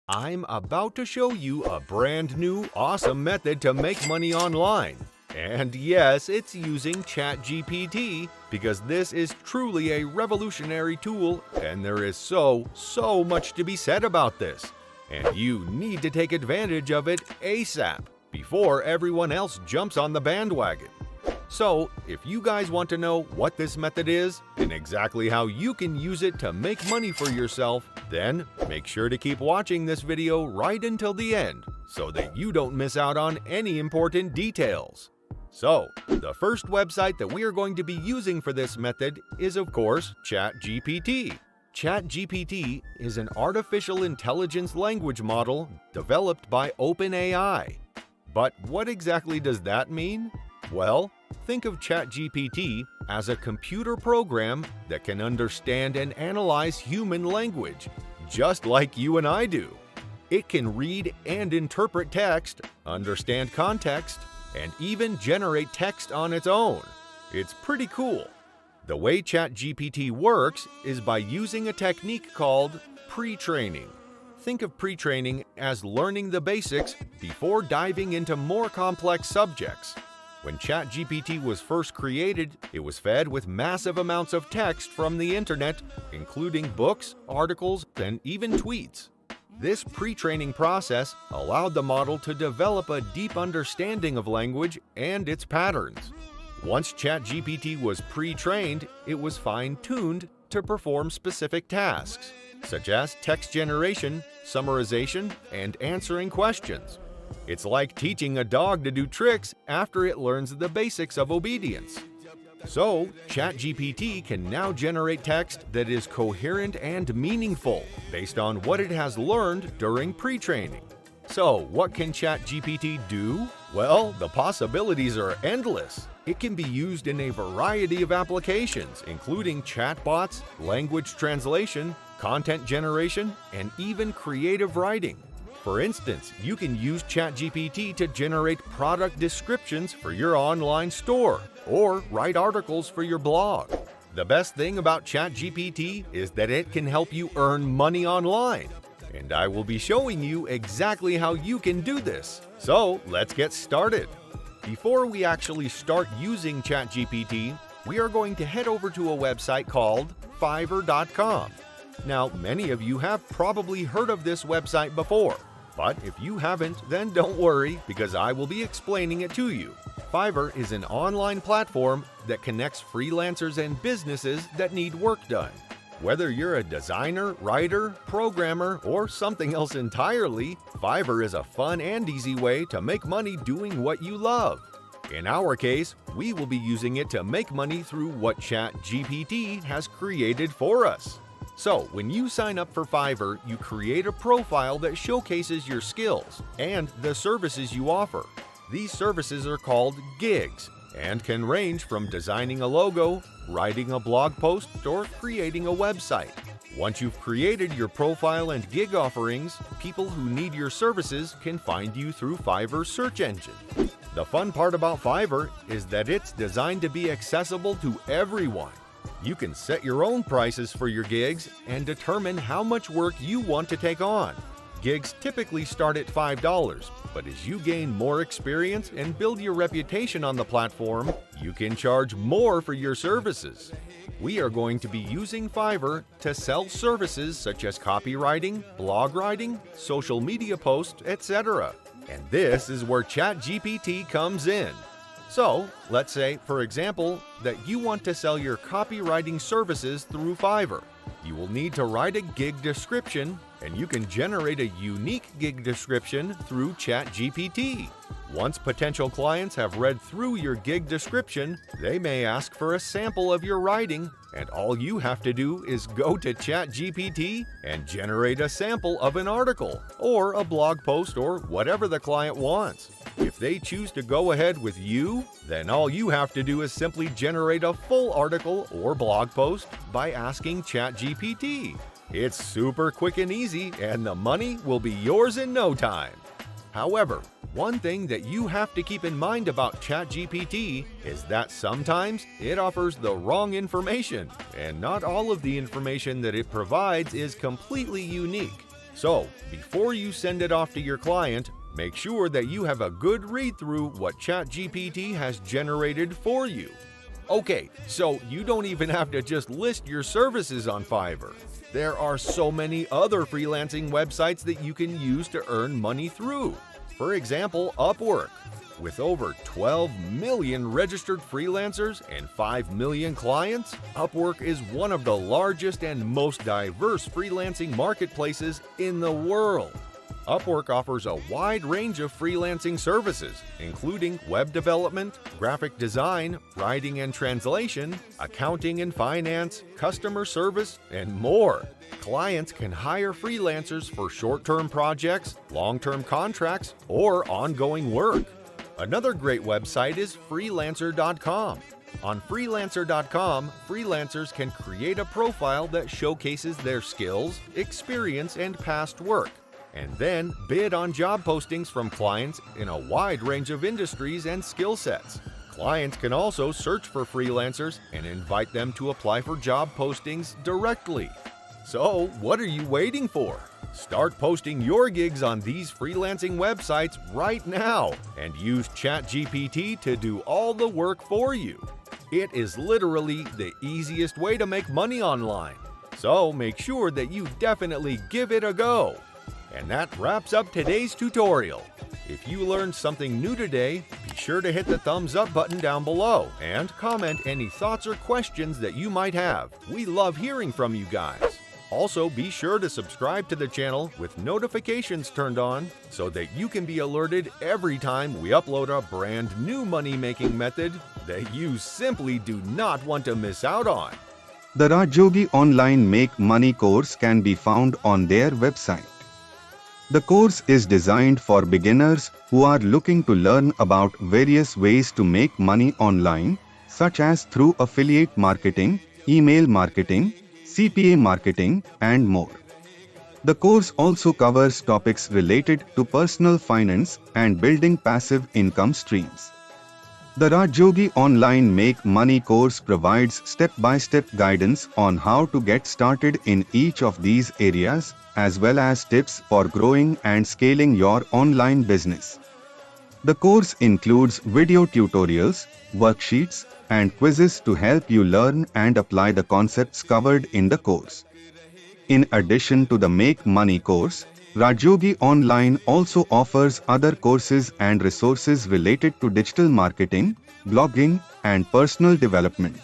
I'm about to show you a brand new, awesome method to make money online. And yes, it's using ChatGPT because this is truly a revolutionary tool and there is so much to be said about this. And you need to take advantage of it ASAP before everyone else jumps on the bandwagon. So, if you guys want to know what this method is and exactly how you can use it to make money for yourself, then make sure to keep watching this video right until the end so that you don't miss out on any important details. So, the first website that we are going to be using for this method is, of course, ChatGPT. ChatGPT is an artificial intelligence language model developed by OpenAI. But what exactly does that mean? Well, think of ChatGPT as a computer program that can understand and analyze human language, just like you and I do. It can read and interpret text, understand context, and even generate text on its own. It's pretty cool. The way ChatGPT works is by using a technique called pre-training. Think of pre-training as learning the basics before diving into more complex subjects. When ChatGPT was first created, it was fed with massive amounts of text from the internet, including books, articles, and even tweets. This pre-training process allowed the model to develop a deep understanding of language and its patterns. Once ChatGPT was pre-trained, it was fine-tuned to perform specific tasks, such as text generation, summarization, and answering questions. It's like teaching a dog to do tricks after it learns the basics of obedience. So, ChatGPT can now generate text that is coherent and meaningful based on what it has learned during pre-training. So, what can ChatGPT do? Well, the possibilities are endless. It can be used in a variety of applications, including chatbots, language translation, content generation, and even creative writing. For instance, you can use ChatGPT to generate product descriptions for your online store or write articles for your blog. The best thing about ChatGPT is that it can help you earn money online. And I will be showing you exactly how you can do this. So let's get started. Before we actually start using ChatGPT, we are going to head over to a website called Fiverr.com. Now, many of you have probably heard of this website before. But if you haven't, then don't worry because I will be explaining it to you. Fiverr is an online platform that connects freelancers and businesses that need work done. Whether you're a designer, writer, programmer, or something else entirely, Fiverr is a fun and easy way to make money doing what you love. In our case, we will be using it to make money through what ChatGPT has created for us. So, when you sign up for Fiverr, you create a profile that showcases your skills and the services you offer. These services are called gigs and can range from designing a logo, writing a blog post, or creating a website. Once you've created your profile and gig offerings, people who need your services can find you through Fiverr's search engine. The fun part about Fiverr is that it's designed to be accessible to everyone. You can set your own prices for your gigs and determine how much work you want to take on. Gigs typically start at $5, but as you gain more experience and build your reputation on the platform, you can charge more for your services. We are going to be using Fiverr to sell services such as copywriting, blog writing, social media posts, etc. And this is where ChatGPT comes in. So, let's say, for example, that you want to sell your copywriting services through Fiverr. You will need to write a gig description, and you can generate a unique gig description through ChatGPT. Once potential clients have read through your gig description, they may ask for a sample of your writing, and all you have to do is go to ChatGPT and generate a sample of an article, or a blog post, or whatever the client wants. If they choose to go ahead with you, then all you have to do is simply generate a full article or blog post by asking ChatGPT. It's super quick and easy, and the money will be yours in no time. However, one thing that you have to keep in mind about ChatGPT is that sometimes it offers the wrong information, and not all of the information that it provides is completely unique. So, before you send it off to your client, make sure that you have a good read through what ChatGPT has generated for you. Okay, so you don't even have to just list your services on Fiverr. There are so many other freelancing websites that you can use to earn money through. For example, Upwork. With over 12 million registered freelancers and 5 million clients, Upwork is one of the largest and most diverse freelancing marketplaces in the world. Upwork offers a wide range of freelancing services, including web development, graphic design, writing and translation, accounting and finance, customer service, and more. Clients can hire freelancers for short-term projects, long-term contracts, or ongoing work. Another great website is freelancer.com. On freelancer.com, freelancers can create a profile that showcases their skills, experience, and past work, and then bid on job postings from clients in a wide range of industries and skill sets. Clients can also search for freelancers and invite them to apply for job postings directly. So, what are you waiting for? Start posting your gigs on these freelancing websites right now and use ChatGPT to do all the work for you. It is literally the easiest way to make money online. So make sure that you definitely give it a go. And that wraps up today's tutorial. If you learned something new today, be sure to hit the thumbs up button down below and comment any thoughts or questions that you might have. We love hearing from you guys. Also, be sure to subscribe to the channel with notifications turned on so that you can be alerted every time we upload a brand new money-making method that you simply do not want to miss out on. The Rajyogi Online Make Money course can be found on their website. The course is designed for beginners who are looking to learn about various ways to make money online, such as through affiliate marketing, email marketing, CPA marketing, and more. The course also covers topics related to personal finance and building passive income streams. The Rajyogi Online Make Money course provides step-by-step guidance on how to get started in each of these areas, as well as tips for growing and scaling your online business. The course includes video tutorials, worksheets, and quizzes to help you learn and apply the concepts covered in the course. In addition to the Make Money course, Rajyogi Online also offers other courses and resources related to digital marketing, blogging, and personal development.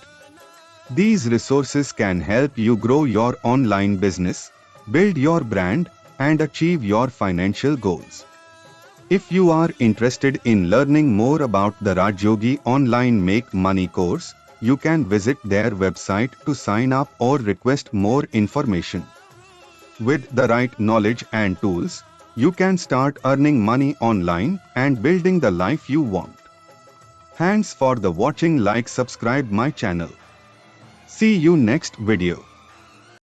These resources can help you grow your online business, build your brand, and achieve your financial goals. If you are interested in learning more about the Rajyogi Online Make Money course, you can visit their website to sign up or request more information. With the right knowledge and tools, you can start earning money online and building the life you want. Thanks for the watching. Like, subscribe my channel. See you next video.